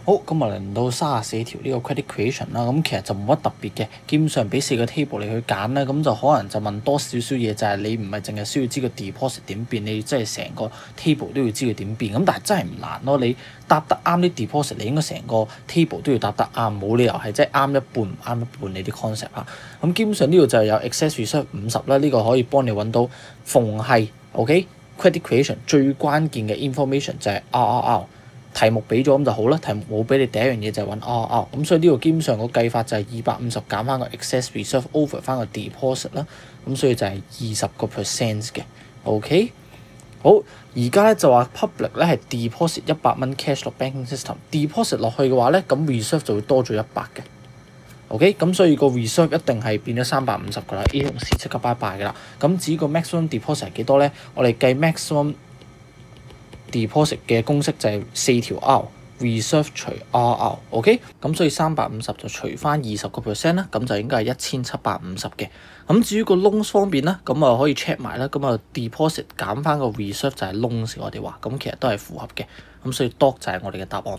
好，咁啊輪到34條呢個 credit creation 啦，咁其實就冇乜特別嘅，基本上俾4個 table 你去揀啦，咁就可能就問多少少嘢，就係你唔係淨係需要知個 deposit 點變，你即係成個 table 都要知佢點變，咁但係真係唔難咯，你答得啱啲 deposit，你應該成個 table 都要答得啱，冇理由係即係啱一半唔啱一半你啲 concept 啊，咁基本上呢度就有 excess reserve 50啦，呢個可以幫你揾到逢係 OK credit creation 最關鍵嘅 information 就係 RRR。題目俾咗咁就好啦，題目冇俾你第一樣嘢就係揾 RRR，咁所以呢個基本上個計法就係250減翻個 excess reserve over 翻個 deposit 啦，咁所以就係20% 嘅 ，OK， 好，而家咧就話 public 咧係 deposit 100蚊 cash 落 banking system，deposit 落去嘅話咧，咁 reserve 就會多咗100嘅 ，OK， 咁所以個 reserve 一定係變咗350噶啦 ，A 同 C 即刻拜拜噶啦，咁至於個 maximum deposit 係幾多咧？我哋計 maximum deposit 嘅公式就係4條 R，reserve 除 RR，OK， 咁所以350就除翻20% 啦，咁就應該係1750嘅。咁至於個 loans 方面啦，咁啊可以 check 埋啦，咁啊 deposit 減翻個 reserve 就係 loans，我哋話咁其實都係符合嘅，咁所以 dot 就係我哋嘅答案。